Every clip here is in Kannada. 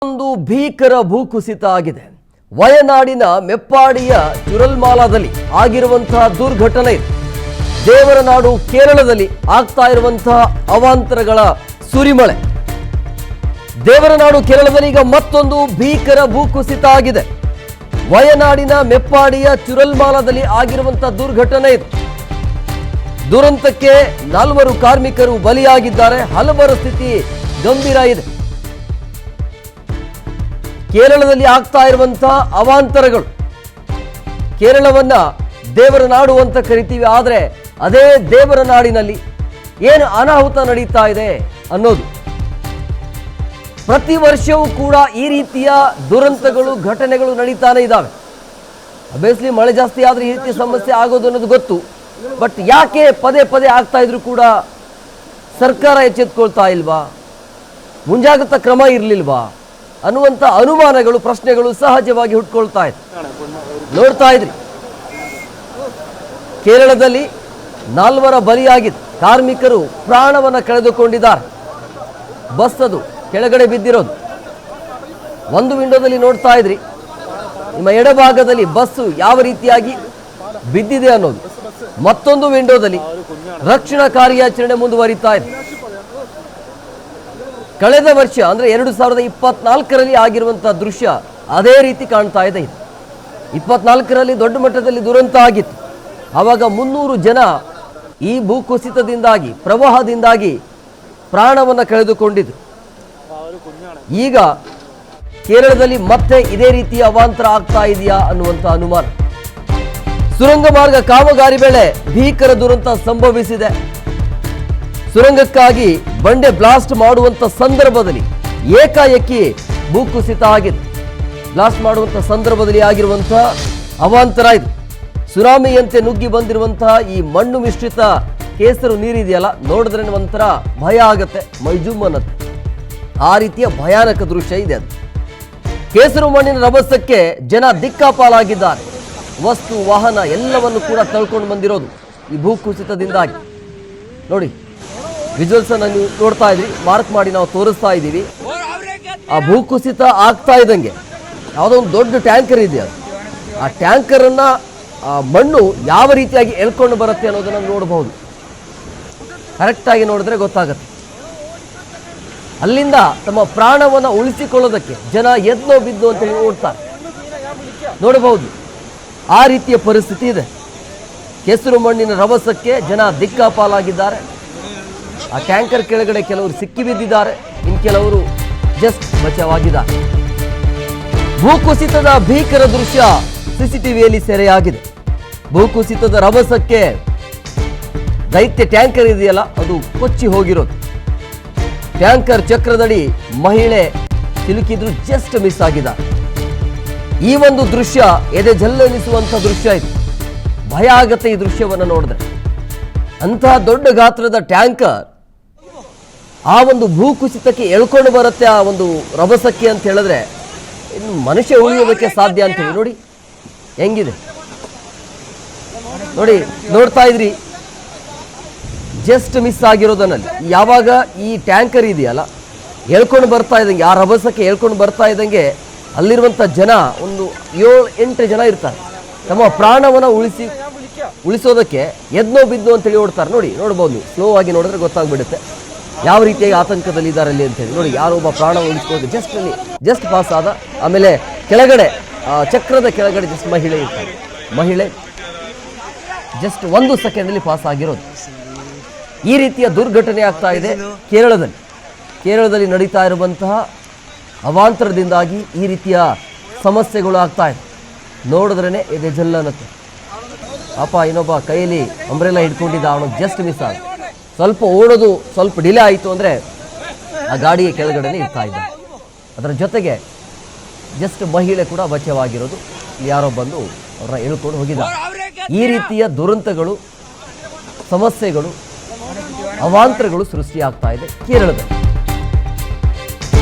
ಒಂದು ಭೀಕರ ಭೂಕುಸಿತ ಆಗಿದೆ. ವಯನಾಡಿನ ಮೆಪ್ಪಾಡಿಯ ಚುರಲ್ಮಾಲಾದಲ್ಲಿ ಆಗಿರುವಂತಹ ದುರ್ಘಟನೆ ಇದೆ. ದೇವರ ನಾಡು ಕೇರಳದಲ್ಲಿ ಆಗ್ತಾ ಇರುವಂತಹ ಅವಾಂತರಗಳ ಸುರಿಮಳೆ. ದೇವರ ನಾಡು ಕೇರಳದಲ್ಲಿ ಈಗ ಮತ್ತೊಂದು ಭೀಕರ ಭೂಕುಸಿತ ಆಗಿದೆ. ವಯನಾಡಿನ ಮೆಪ್ಪಾಡಿಯ ಚುರಲ್ಮಾಲಾದಲ್ಲಿ ಆಗಿರುವಂತಹ ದುರ್ಘಟನೆ ಇದೆ. ದುರಂತಕ್ಕೆ 4 ಕಾರ್ಮಿಕರು ಬಲಿಯಾಗಿದ್ದಾರೆ. ಹಲವರ ಸ್ಥಿತಿ ಗಂಭೀರ ಇದೆ. ಕೇರಳದಲ್ಲಿ ಆಗ್ತಾ ಇರುವಂತಹ ಅವಾಂತರಗಳು, ಕೇರಳವನ್ನ ದೇವರ ನಾಡು ಅಂತ ಕರಿತೀವಿ, ಆದರೆ ಅದೇ ದೇವರ ನಾಡಿನಲ್ಲಿ ಏನು ಅನಾಹುತ ನಡೀತಾ ಇದೆ ಅನ್ನೋದು. ಪ್ರತಿ ವರ್ಷವೂ ಕೂಡ ಈ ರೀತಿಯ ದುರಂತಗಳು, ಘಟನೆಗಳು ನಡೀತಾನೆ ಇದ್ದಾವೆ. ಅಬ್ವಿಯಸ್ಲಿ ಮಳೆ ಜಾಸ್ತಿ ಆದ್ರೆ ಈ ರೀತಿಯ ಸಮಸ್ಯೆ ಆಗೋದು ಅನ್ನೋದು ಗೊತ್ತು. ಬಟ್ ಯಾಕೆ ಪದೇ ಪದೇ ಆಗ್ತಾ ಇದ್ರು ಕೂಡ ಸರ್ಕಾರ ಎಚ್ಚೆತ್ಕೊಳ್ತಾ ಇಲ್ವಾ, ಮುಂಜಾಗ್ರತಾ ಕ್ರಮ ಇರಲಿಲ್ವಾ ಅನ್ನುವಂಥ ಅನುಮಾನಗಳು, ಪ್ರಶ್ನೆಗಳು ಸಹಜವಾಗಿ ಹುಟ್ಕೊಳ್ತಾ ಇದೆ. ನೋಡ್ತಾ ಇದ್ರಿ, ಕೇರಳದಲ್ಲಿ 4 ಬಲಿಯಾಗಿದೆ. ಕಾರ್ಮಿಕರು ಪ್ರಾಣವನ್ನು ಕಳೆದುಕೊಂಡಿದ್ದಾರೆ. ಬಸ್ ಅದು ಕೆಳಗಡೆ ಬಿದ್ದಿರೋದು. ಒಂದು ವಿಂಡೋದಲ್ಲಿ ನೋಡ್ತಾ ಇದ್ರಿ, ನಿಮ್ಮ ಎಡಭಾಗದಲ್ಲಿ ಬಸ್ಸು ಯಾವ ರೀತಿಯಾಗಿ ಬಿದ್ದಿದೆ ಅನ್ನೋದು. ಮತ್ತೊಂದು ವಿಂಡೋದಲ್ಲಿ ರಕ್ಷಣಾ ಕಾರ್ಯಾಚರಣೆ ಮುಂದುವರಿತಾ ಇದೆ. ಕಳೆದ ವರ್ಷ ಅಂದ್ರೆ 2024ರಲ್ಲಿ ಆಗಿರುವಂತಹ ದೃಶ್ಯ ಅದೇ ರೀತಿ ಕಾಣ್ತಾ ಇದೆ. 24ರಲ್ಲಿ ದೊಡ್ಡ ಮಟ್ಟದಲ್ಲಿ ದುರಂತ ಆಗಿತ್ತು. ಆವಾಗ 300 ಜನ ಈ ಭೂಕುಸಿತದಿಂದಾಗಿ, ಪ್ರವಾಹದಿಂದಾಗಿ ಪ್ರಾಣವನ್ನು ಕಳೆದುಕೊಂಡಿದ್ರು. ಈಗ ಕೇರಳದಲ್ಲಿ ಮತ್ತೆ ಇದೇ ರೀತಿಯ ಅವಾಂತರ ಆಗ್ತಾ ಇದೆಯಾ ಅನ್ನುವಂಥ ಅನುಮಾನ. ಸುರಂಗ ಮಾರ್ಗ ಕಾಮಗಾರಿ ವೇಳೆ ಭೀಕರ ದುರಂತ ಸಂಭವಿಸಿದೆ. ಸುರಂಗಕ್ಕಾಗಿ ಬಂಡೆ ಬ್ಲಾಸ್ಟ್ ಮಾಡುವಂತ ಸಂದರ್ಭದಲ್ಲಿ ಏಕಾಏಕಿ ಭೂಕುಸಿತ ಆಗಿದೆ. ಬ್ಲಾಸ್ಟ್ ಮಾಡುವಂತ ಸಂದರ್ಭದಲ್ಲಿ ಆಗಿರುವಂತಹ ಅವಾಂತರ ಇದು. ಸುನಾಮಿಯಂತೆ ನುಗ್ಗಿ ಬಂದಿರುವಂತಹ ಈ ಮಣ್ಣು ಮಿಶ್ರಿತ ಕೇಸರು ನೀರಿದೆಯಲ್ಲ, ನೋಡಿದ್ರೆ ಒಂಥರ ಭಯ ಆಗತ್ತೆ, ಮೈಜುಮ್ ಅನ್ನತ್ತೆ. ಆ ರೀತಿಯ ಭಯಾನಕ ದೃಶ್ಯ ಇದೆ ಅದು. ಕೇಸರು ಮಣ್ಣಿನ ರಭಸಕ್ಕೆ ಜನ ದಿಕ್ಕಾಪಾಲಾಗಿದ್ದಾರೆ. ವಸ್ತು, ವಾಹನ ಎಲ್ಲವನ್ನು ಕೂಡ ತಳ್ಕೊಂಡು ಬಂದಿರೋದು ಈ ಭೂಕುಸಿತದಿಂದಾಗಿ. ನೋಡಿ, ವಿಜುವಲ್ಸ್ ಅನ್ನು ನೀವು ನೋಡ್ತಾ ಇದ್ರಿ, ಮಾರ್ಕ್ ಮಾಡಿ ನಾವು ತೋರಿಸ್ತಾ ಇದ್ದೀವಿ. ಆ ಭೂಕುಸಿತ ಆಗ್ತಾ ಇದ್ದಂಗೆ ಯಾವುದೋ ಒಂದು ದೊಡ್ಡ ಟ್ಯಾಂಕರ್ ಇದೆ. ಅದು ಆ ಟ್ಯಾಂಕರನ್ನು ಮಣ್ಣು ಯಾವ ರೀತಿಯಾಗಿ ಎಳ್ಕೊಂಡು ಬರುತ್ತೆ ಅನ್ನೋದನ್ನು ನೋಡಬಹುದು. ಕರೆಕ್ಟಾಗಿ ನೋಡಿದ್ರೆ ಗೊತ್ತಾಗುತ್ತೆ. ಅಲ್ಲಿಂದ ತಮ್ಮ ಪ್ರಾಣವನ್ನು ಉಳಿಸಿಕೊಳ್ಳೋದಕ್ಕೆ ಜನ ಎದ್ನೋ ಬಿದ್ದೋ ಅಂತ ಹೇಳಿ ನೋಡ್ತಾರೆ, ನೋಡಬಹುದು. ಆ ರೀತಿಯ ಪರಿಸ್ಥಿತಿ ಇದೆ. ಕೆಸರು ಮಣ್ಣಿನ ರಭಸಕ್ಕೆ ಜನ ದಿಕ್ಕಾಪಾಲಾಗಿದ್ದಾರೆ. ಆ ಟ್ಯಾಂಕರ್ ಕೆಳಗಡೆ ಕೆಲವರು ಸಿಕ್ಕಿ ಬಿದ್ದಿದ್ದಾರೆ, ಇನ್ನು ಕೆಲವರು ಜಸ್ಟ್ ಬಚಾವಾಗಿದ್ದಾರೆ. ಭೂಕುಸಿತದ ಭೀಕರ ದೃಶ್ಯ ಸಿಸಿಟಿವಿಯಲ್ಲಿ ಸೆರೆಯಾಗಿದೆ. ಭೂಕುಸಿತದ ರಭಸಕ್ಕೆ ದೈತ್ಯ ಟ್ಯಾಂಕರ್ ಇದೆಯಲ್ಲ, ಅದು ಕೊಚ್ಚಿ ಹೋಗಿರೋದು. ಟ್ಯಾಂಕರ್ ಚಕ್ರದಡಿ ಮಹಿಳೆ ಸಿಲುಕಿದ್ರು, ಜಸ್ಟ್ ಮಿಸ್ ಆಗಿದ್ದಾರೆ. ಈ ಒಂದು ದೃಶ್ಯ ಎದೆ ಜಲ್ಲೆನಿಸುವಂಥ ದೃಶ್ಯ ಇದು. ಭಯ ಆಗತ್ತೆ ಈ ದೃಶ್ಯವನ್ನು ನೋಡಿದ್ರೆ. ಅಂತಹ ದೊಡ್ಡ ಗಾತ್ರದ ಟ್ಯಾಂಕರ್ ಆ ಒಂದು ಭೂಕುಸಿತಕ್ಕೆ ಎಳ್ಕೊಂಡು ಬರುತ್ತೆ, ಆ ಒಂದು ರಭಸಕ್ಕೆ ಅಂತ ಹೇಳಿದ್ರೆ ಇನ್ನು ಮನುಷ್ಯ ಉಳಿಯೋದಕ್ಕೆ ಸಾಧ್ಯ ಅಂತ ಹೇಳಿ. ನೋಡಿ ಹೆಂಗಿದೆ, ನೋಡಿ, ನೋಡ್ತಾ ಇದ್ರಿ, ಜಸ್ಟ್ ಮಿಸ್ ಆಗಿರೋದನ್ನಲ್ಲಿ. ಯಾವಾಗ ಈ ಟ್ಯಾಂಕರ್ ಇದೆಯಲ್ಲ ಎಳ್ಕೊಂಡು ಬರ್ತಾ ಇದ್ದಂಗೆ, ಆ ರಭಸಕ್ಕೆ ಎಳ್ಕೊಂಡು ಬರ್ತಾ ಇದ್ದಂಗೆ ಅಲ್ಲಿರುವಂಥ ಜನ ಒಂದು 7-8 ಜನ ಇರ್ತಾರೆ. ತಮ್ಮ ಪ್ರಾಣವನ್ನು ಉಳಿಸೋದಕ್ಕೆ ಎದ್ನೋ ಬಿದ್ದೋ ಅಂತೇಳಿ ಓಡ್ತಾರೆ. ನೋಡ್ಬೋದು ನೀವು, ಸ್ಲೋ ಆಗಿ ನೋಡಿದ್ರೆ ಗೊತ್ತಾಗ್ಬಿಡುತ್ತೆ ಯಾವ ರೀತಿಯಾಗಿ ಆತಂಕದಲ್ಲಿ ಇದ್ದಾರೆ ಅಲ್ಲಿ ಅಂತೇಳಿ. ನೋಡಿ, ಯಾರೊಬ್ಬ ಪ್ರಾಣ ಉಳಿಸ್ಕೊಳ್ಳೋದು ಜಸ್ಟ್ ಪಾಸ್ ಆದ. ಆಮೇಲೆ ಕೆಳಗಡೆ ಚಕ್ರದ ಕೆಳಗಡೆ ಜಸ್ಟ್ ಮಹಿಳೆ ಇರ್ತಾರೆ. ಮಹಿಳೆ ಜಸ್ಟ್ 1 ಸೆಕೆಂಡಲ್ಲಿ ಪಾಸ್ ಆಗಿರೋದು. ಈ ರೀತಿಯ ದುರ್ಘಟನೆ ಆಗ್ತಾ ಇದೆ ಕೇರಳದಲ್ಲಿ ನಡೀತಾ ಇರುವಂತಹ ಅವಾಂತರದಿಂದಾಗಿ ಈ ರೀತಿಯ ಸಮಸ್ಯೆಗಳು ಆಗ್ತಾ ಇದೆ. ನೋಡಿದ್ರೇ ಎದೆ ಜಲ್ಲನತ್ತೆ. ಪಾಪ ಇನ್ನೊಬ್ಬ ಕೈಯಲ್ಲಿ ಅಂಬ್ರೆಲಾ ಹಿಡ್ಕೊಂಡಿದ್ದ, ಅವನು ಜಸ್ಟ್ ಮಿಸ್ ಆದ. ಸ್ವಲ್ಪ ಓಡೋದು ಸ್ವಲ್ಪ ಡಿಲೇ ಆಯಿತು ಅಂದರೆ ಆ ಗಾಡಿಯ ಕೆಳಗಡೆ ಇರ್ತಾ ಇದ್ದ. ಅದರ ಜೊತೆಗೆ ಜಸ್ಟ್ ಮಹಿಳೆ ಕೂಡ ಬಚಾವಾಗಿರೋದು. ಯಾರೋ ಬಂದು ಅವ್ರನ್ನ ಎಳ್ಕೊಂಡು ಹೋಗಿದ್ದಾರೆ. ಈ ರೀತಿಯ ದುರಂತಗಳು, ಸಮಸ್ಯೆಗಳು, ಅವಾಂತರಗಳು ಸೃಷ್ಟಿಯಾಗ್ತಾ ಇದೆ ಕೇರಳದಲ್ಲಿ.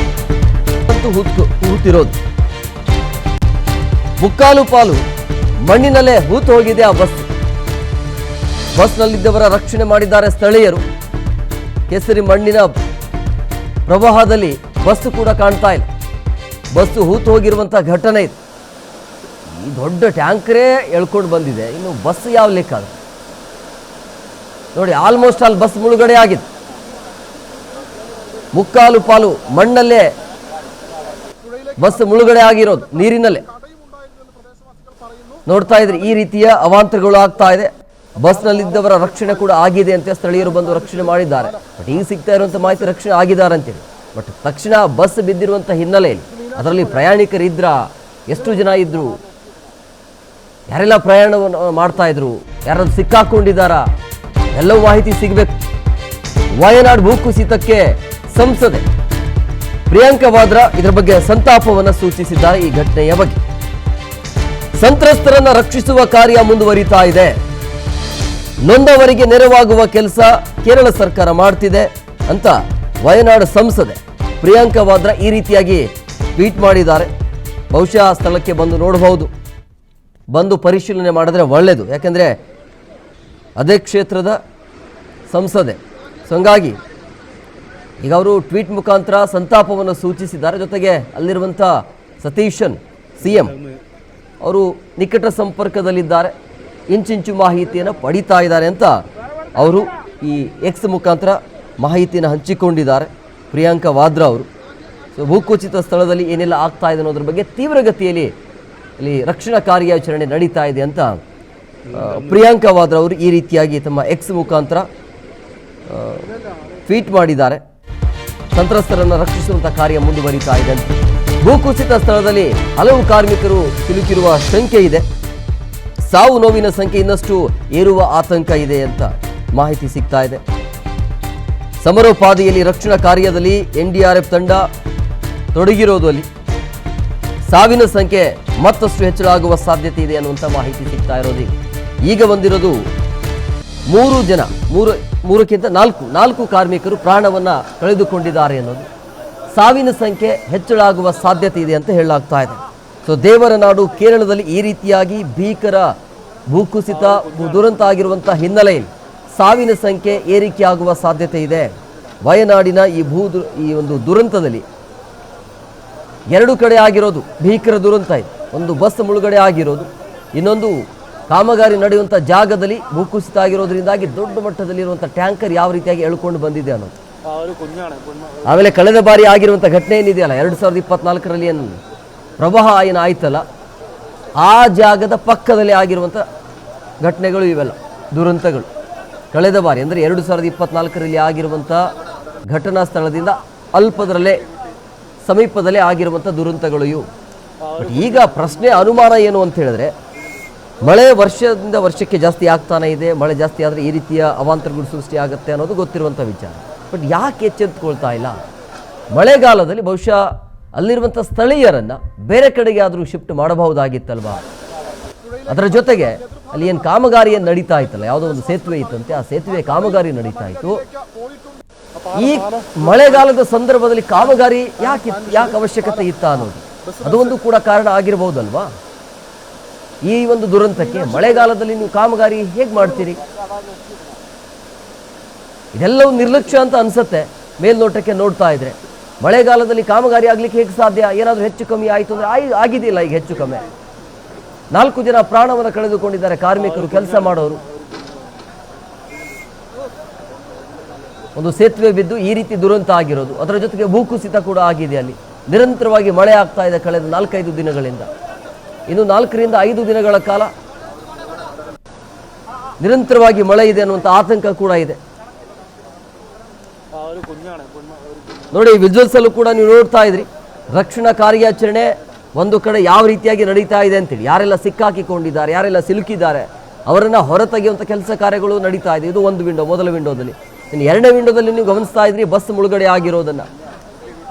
ಹೂತಿರೋದು ಮುಕ್ಕಾಲು ಪಾಲು ಮಣ್ಣಿನಲ್ಲೇ ಹೂತು ಹೋಗಿದೆ ಆ ಬಸ್ನಲ್ಲಿದ್ದವರ ರಕ್ಷಣೆ ಮಾಡಿದ್ದಾರೆ ಸ್ಥಳೀಯರು. ಕೇಸರಿ ಮಣ್ಣಿನ ಪ್ರವಾಹದಲ್ಲಿ ಬಸ್ ಕೂಡ ಕಾಣ್ತಾ ಇಲ್ಲ. ಬಸ್ಸು ಹೂತು ಹೋಗಿರುವಂಥ ಘಟನೆ ಇದೆ. ಈ ದೊಡ್ಡ ಟ್ಯಾಂಕರೇ ಎಳ್ಕೊಂಡು ಬಂದಿದೆ, ಇನ್ನು ಬಸ್ ಯಾವ ಲೆಕ್ಕ ಅದು ನೋಡಿ. ಆಲ್ಮೋಸ್ಟ್ ಆಲ್ ಬಸ್ ಮುಳುಗಡೆ ಆಗಿದೆ, ಮುಕ್ಕಾಲು ಪಾಲು ಮಣ್ಣಲ್ಲೇ ಬಸ್ ಮುಳುಗಡೆ ಆಗಿರೋದು, ನೀರಿನಲ್ಲೇ ನೋಡ್ತಾ ಇದ್ರಿ. ಈ ರೀತಿಯ ಅವಾಂತರಗಳು ಆಗ್ತಾ ಇದೆ. ಬಸ್ನಲ್ಲಿದ್ದವರ ರಕ್ಷಣೆ ಕೂಡ ಆಗಿದೆ ಅಂತ ಸ್ಥಳೀಯರು ಬಂದು ರಕ್ಷಣೆ ಮಾಡಿದ್ದಾರೆ. ಬಟ್ ಈಗ ಸಿಗ್ತಾ ಇರುವಂಥ ಮಾಹಿತಿ ರಕ್ಷಣೆ ಆಗಿದ್ದಾರೆ ಅಂತೇಳಿ. ಬಟ್ ತಕ್ಷಣ ಬಸ್ ಬಿದ್ದಿರುವಂಥ ಹಿನ್ನೆಲೆಯಲ್ಲಿ ಅದರಲ್ಲಿ ಪ್ರಯಾಣಿಕರಿದ್ರ, ಎಷ್ಟು ಜನ ಇದ್ರು, ಯಾರೆಲ್ಲ ಪ್ರಯಾಣವನ್ನು ಮಾಡ್ತಾ ಇದ್ರು, ಯಾರಾದ್ರೂ ಸಿಕ್ಕಾಕೊಂಡಿದ್ದಾರಾ, ಎಲ್ಲವೂ ಮಾಹಿತಿ ಸಿಗಬೇಕು. ವಯನಾಡ್ ಭೂಕುಸಿತಕ್ಕೆ ಸಂಸದೆ ಪ್ರಿಯಾಂಕಾ ವಾದ್ರಾ ಇದರ ಬಗ್ಗೆ ಸಂತಾಪವನ್ನು ಸೂಚಿಸಿದ್ದಾರೆ. ಈ ಘಟನೆಯ ಬಗ್ಗೆ ಸಂತ್ರಸ್ತರನ್ನ ರಕ್ಷಿಸುವ ಕಾರ್ಯ ಮುಂದುವರಿತಾ ಇದೆ, ನೊಂದವರಿಗೆ ನೆರವಾಗುವ ಕೆಲಸ ಕೇರಳ ಸರ್ಕಾರ ಮಾಡ್ತಿದೆ ಅಂತ ವಯನಾಡ್ ಸಂಸದೆ ಪ್ರಿಯಾಂಕಾ ವಾದ್ರಾ ಈ ರೀತಿಯಾಗಿ ಟ್ವೀಟ್ ಮಾಡಿದ್ದಾರೆ. ಬಹುಶಃ ಸ್ಥಳಕ್ಕೆ ಬಂದು ನೋಡಬಹುದು, ಬಂದು ಪರಿಶೀಲನೆ ಮಾಡಿದ್ರೆ ಒಳ್ಳೆಯದು. ಯಾಕೆಂದರೆ ಅದೇ ಕ್ಷೇತ್ರದ ಸಂಸದೆ, ಸೊ ಹಂಗಾಗಿ ಈಗ ಅವರು ಟ್ವೀಟ್ ಮುಖಾಂತರ ಸಂತಾಪವನ್ನು ಸೂಚಿಸಿದ್ದಾರೆ. ಜೊತೆಗೆ ಅಲ್ಲಿರುವಂಥ ಸತೀಶನ್ CM ಅವರು ನಿಕಟ ಸಂಪರ್ಕದಲ್ಲಿದ್ದಾರೆ, ಇಂಚಿಂಚು ಮಾಹಿತಿಯನ್ನು ಪಡಿತಾ ಇದ್ದಾರೆ ಅಂತ ಅವರು ಈ X ಮುಖಾಂತರ ಮಾಹಿತಿಯನ್ನು ಹಂಚಿಕೊಂಡಿದ್ದಾರೆ ಪ್ರಿಯಾಂಕಾ ವಾದ್ರಾ ಅವರು. ಸೊ ಭೂಕುಸಿತ ಸ್ಥಳದಲ್ಲಿ ಏನೆಲ್ಲ ಆಗ್ತಾ ಇದೆ ಅನ್ನೋದ್ರ ಬಗ್ಗೆ ತೀವ್ರಗತಿಯಲ್ಲಿ ಇಲ್ಲಿ ರಕ್ಷಣಾ ಕಾರ್ಯಾಚರಣೆ ನಡೀತಾ ಇದೆ ಅಂತ ಪ್ರಿಯಾಂಕಾ ವಾದ್ರಾ ಅವರು ಈ ರೀತಿಯಾಗಿ ತಮ್ಮ X ಮುಖಾಂತರ ಟ್ವೀಟ್ ಮಾಡಿದ್ದಾರೆ. ಸಂತ್ರಸ್ತರನ್ನು ರಕ್ಷಿಸುವಂಥ ಕಾರ್ಯ ಮುಂದುವರಿತಾ ಇದೆ ಅಂತ. ಭೂಕುಸಿತ ಸ್ಥಳದಲ್ಲಿ ಹಲವು ಕಾರ್ಮಿಕರು ಸಿಲುಕಿರುವ ಶಂಕೆ ಇದೆ, ಸಾವು ನೋವಿನ ಸಂಖ್ಯೆ ಇನ್ನಷ್ಟು ಏರುವ ಆತಂಕ ಇದೆ ಅಂತ ಮಾಹಿತಿ ಸಿಗ್ತಾ ಇದೆ. ಸಮರೋಪಾದಿಯಲ್ಲಿ ರಕ್ಷಣಾ ಕಾರ್ಯದಲ್ಲಿ NDRF ತಂಡ ತೊಡಗಿರೋದು, ಅಲ್ಲಿ ಸಾವಿನ ಸಂಖ್ಯೆ ಮತ್ತಷ್ಟು ಹೆಚ್ಚಳ ಆಗುವ ಸಾಧ್ಯತೆ ಇದೆ ಅನ್ನುವಂಥ ಮಾಹಿತಿ ಸಿಗ್ತಾ ಇರೋದು. ಈಗ ಬಂದಿರೋದು 3 ಜನ, ಮೂರಕ್ಕಿಂತ ನಾಲ್ಕು ಕಾರ್ಮಿಕರು ಪ್ರಾಣವನ್ನ ಕಳೆದುಕೊಂಡಿದ್ದಾರೆ ಅನ್ನೋದು. ಸಾವಿನ ಸಂಖ್ಯೆ ಹೆಚ್ಚಳ ಆಗುವ ಸಾಧ್ಯತೆ ಇದೆ ಅಂತ ಹೇಳಲಾಗ್ತಾ ಇದೆ. ಸೊ ದೇವರ ನಾಡು ಕೇರಳದಲ್ಲಿ ಈ ರೀತಿಯಾಗಿ ಭೀಕರ ಭೂಕುಸಿತ ದುರಂತ ಆಗಿರುವಂಥ ಹಿನ್ನೆಲೆಯಲ್ಲಿ ಸಾವಿನ ಸಂಖ್ಯೆ ಏರಿಕೆಯಾಗುವ ಸಾಧ್ಯತೆ ಇದೆ. ವಯನಾಡಿನ ಈ ಒಂದು ದುರಂತದಲ್ಲಿ 2 ಕಡೆ ಆಗಿರೋದು ಭೀಕರ ದುರಂತ ಇದೆ. ಒಂದು ಬಸ್ ಮುಳುಗಡೆ ಆಗಿರೋದು, ಇನ್ನೊಂದು ಕಾಮಗಾರಿ ನಡೆಯುವಂಥ ಜಾಗದಲ್ಲಿ ಭೂಕುಸಿತ ಆಗಿರೋದ್ರಿಂದಾಗಿ ದೊಡ್ಡ ಮಟ್ಟದಲ್ಲಿರುವಂಥ ಟ್ಯಾಂಕರ್ ಯಾವ ರೀತಿಯಾಗಿ ಎಳ್ಕೊಂಡು ಬಂದಿದೆ ಅನ್ನೋದು. ಆಮೇಲೆ ಕಳೆದ ಬಾರಿ ಆಗಿರುವಂಥ ಘಟನೆ ಏನಿದೆಯಲ್ಲ 2024ರಲ್ಲಿ ಏನು ಪ್ರವಾಹ ಏನು ಆಯ್ತಲ್ಲ, ಆ ಜಾಗದ ಪಕ್ಕದಲ್ಲಿ ಆಗಿರುವಂಥ ಘಟನೆಗಳು ಇವೆಲ್ಲ ದುರಂತಗಳು. ಕಳೆದ ಬಾರಿ ಅಂದರೆ 2024ರಲ್ಲಿ ಆಗಿರುವಂಥ ಘಟನಾ ಸ್ಥಳದಿಂದ ಅಲ್ಪದರಲ್ಲೇ ಸಮೀಪದಲ್ಲೇ ಆಗಿರುವಂಥ ದುರಂತಗಳು ಇವು. ಬಟ್ ಈಗ ಪ್ರಶ್ನೆ ಅನುಮಾನ ಏನು ಅಂತ ಹೇಳಿದ್ರೆ, ಮಳೆ ವರ್ಷದಿಂದ ವರ್ಷಕ್ಕೆ ಜಾಸ್ತಿ ಆಗ್ತಾನೆ ಇದೆ. ಮಳೆ ಜಾಸ್ತಿ ಆದರೆ ಈ ರೀತಿಯ ಅವಾಂತರಗಳು ಸೃಷ್ಟಿ ಆಗುತ್ತೆ ಅನ್ನೋದು ಗೊತ್ತಿರುವಂಥ ವಿಚಾರ. ಬಟ್ ಯಾಕೆ ಎಚ್ಚೆತ್ತುಕೊಳ್ತಾ ಇಲ್ಲ? ಮಳೆಗಾಲದಲ್ಲಿ ಬಹುಶಃ ಅಲ್ಲಿರುವಂಥ ಸ್ಥಳೀಯರನ್ನು ಬೇರೆ ಕಡೆಗೆ ಆದರೂ ಶಿಫ್ಟ್ ಮಾಡಬಹುದಾಗಿತ್ತಲ್ವಾ? ಅದರ ಜೊತೆಗೆ ಅಲ್ಲಿ ಏನು ಕಾಮಗಾರಿ ಏನು ನಡೀತಾ ಇತ್ತಲ್ಲ, ಯಾವುದೋ ಒಂದು ಸೇತುವೆ ಇತ್ತಂತೆ, ಆ ಸೇತುವೆ ಕಾಮಗಾರಿ ನಡೀತಾ ಇತ್ತು. ಈ ಮಳೆಗಾಲದ ಸಂದರ್ಭದಲ್ಲಿ ಕಾಮಗಾರಿ ಯಾಕೆ ಅವಶ್ಯಕತೆ ಇತ್ತ ಅನ್ನೋದು ಅದು ಒಂದು ಕೂಡ ಕಾರಣ ಆಗಿರಬಹುದಲ್ವಾ? ಈ ಒಂದು ದುರಂತಕ್ಕೆ ಮಳೆಗಾಲದಲ್ಲಿ ನೀವು ಕಾಮಗಾರಿ ಹೇಗೆ ಮಾಡ್ತೀರಿ? ಇದೆಲ್ಲವೂ ನಿರ್ಲಕ್ಷ್ಯ ಅಂತ ಅನ್ಸುತ್ತೆ ಮೇಲ್ನೋಟಕ್ಕೆ ನೋಡ್ತಾ ಇದ್ರೆ. ಮಳೆಗಾಲದಲ್ಲಿ ಕಾಮಗಾರಿ ಆಗ್ಲಿಕ್ಕೆ ಹೇಗೆ ಸಾಧ್ಯ? ಏನಾದರೂ ಹೆಚ್ಚು ಕಮ್ಮಿ ಆಯಿತು ಅಂದರೆ ಆಗಿದೆಯಲ್ಲ ಈಗ ಹೆಚ್ಚು ಕಮ್ಮಿ. 4 ಜನ ಪ್ರಾಣವನ್ನು ಕಳೆದುಕೊಂಡಿದ್ದಾರೆ, ಕಾರ್ಮಿಕರು, ಕೆಲಸ ಮಾಡೋರು. ಒಂದು ಸೇತುವೆ ಬಿದ್ದು ಈ ರೀತಿ ದುರಂತ ಆಗಿರೋದು, ಅದರ ಜೊತೆಗೆ ಭೂಕುಸಿತ ಕೂಡ ಆಗಿದೆ. ಅಲ್ಲಿ ನಿರಂತರವಾಗಿ ಮಳೆ ಆಗ್ತಾ ಇದೆ ಕಳೆದ 4-5 ದಿನಗಳಿಂದ. ಇನ್ನು 4 ರಿಂದ 5 ದಿನಗಳ ಕಾಲ ನಿರಂತರವಾಗಿ ಮಳೆ ಇದೆ ಅನ್ನುವಂಥ ಆತಂಕ ಕೂಡ ಇದೆ. ನೋಡಿ, ವಿಜುವಲ್ಸ್ ಅಲ್ಲೂ ಕೂಡ ನೀವು ನೋಡ್ತಾ ಇದ್ರಿ ರಕ್ಷಣಾ ಕಾರ್ಯಾಚರಣೆ ಒಂದು ಕಡೆ ಯಾವ ರೀತಿಯಾಗಿ ನಡೀತಾ ಇದೆ ಅಂತೇಳಿ. ಯಾರೆಲ್ಲ ಸಿಕ್ಕಾಕಿಕೊಂಡಿದ್ದಾರೆ, ಯಾರೆಲ್ಲ ಸಿಲುಕಿದ್ದಾರೆ, ಅವರನ್ನು ಹೊರತೆಗೆಯುವಂಥ ಕೆಲಸ ಕಾರ್ಯಗಳು ನಡೀತಾ ಇದೆ. ಇದು ಒಂದು ವಿಂಡೋ, ಮೊದಲ ವಿಂಡೋದಲ್ಲಿ. ಇನ್ನು 2ನೇ ವಿಂಡೋದಲ್ಲಿ ನೀವು ಗಮನಿಸ್ತಾ ಇದ್ರಿ ಬಸ್ ಮುಳುಗಡೆ ಆಗಿರೋದನ್ನು.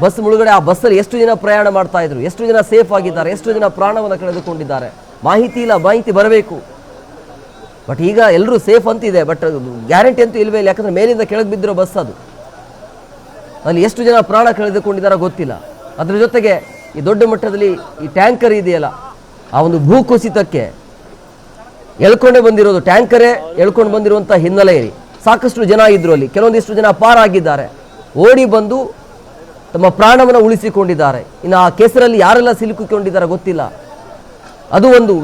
ಬಸ್ ಮುಳುಗಡೆ, ಆ ಬಸ್ಸಲ್ಲಿ ಎಷ್ಟು ಜನ ಪ್ರಯಾಣ ಮಾಡ್ತಾ ಇದ್ರು, ಎಷ್ಟು ಜನ ಸೇಫ್ ಆಗಿದ್ದಾರೆ, ಎಷ್ಟು ಜನ ಪ್ರಾಣವನ್ನು ಕಳೆದುಕೊಂಡಿದ್ದಾರೆ, ಮಾಹಿತಿ ಇಲ್ಲ, ಮಾಹಿತಿ ಬರಬೇಕು. ಬಟ್ ಈಗ ಎಲ್ಲರೂ ಸೇಫ್ ಅಂತಿದೆ, ಬಟ್ ಗ್ಯಾರಂಟಿ ಅಂತೂ ಇಲ್ವೇ ಇಲ್ಲ. ಯಾಕಂದರೆ ಮೇಲಿಂದ ಕೆಳಗೆ ಬಿದ್ದಿರೋ ಬಸ್ ಅದು, ಅಲ್ಲಿ ಎಷ್ಟು ಜನ ಪ್ರಾಣ ಕಳೆದುಕೊಂಡಿದ್ದಾರೋ ಗೊತ್ತಿಲ್ಲ. ಅದರ ಜೊತೆಗೆ ಈ ದೊಡ್ಡ ಮಟ್ಟದಲ್ಲಿ ಈ ಟ್ಯಾಂಕರ್ ಇದೆಯಲ್ಲ, ಆ ಒಂದು ಭೂಕುಸಿತಕ್ಕೆ ಎಳ್ಕೊಂಡೇ ಬಂದಿರೋದು, ಟ್ಯಾಂಕರೇ ಎಳ್ಕೊಂಡು ಬಂದಿರುವಂಥ ಹಿನ್ನೆಲೆಯಲ್ಲಿ ಸಾಕಷ್ಟು ಜನ ಇದ್ರು ಅಲ್ಲಿ. ಕೆಲವೊಂದಿಷ್ಟು ಜನ ಪಾರಾಗಿದ್ದಾರೆ, ಓಡಿ ಬಂದು ತಮ್ಮ ಪ್ರಾಣವನ್ನು ಉಳಿಸಿಕೊಂಡಿದ್ದಾರೆ. ಇನ್ನು ಆ ಕೇಸರಲ್ಲಿ ಯಾರೆಲ್ಲ ಸಿಲುಕಿಕೊಂಡಿದ್ದಾರೆ ಗೊತ್ತಿಲ್ಲ. ಅದು ಒಂದು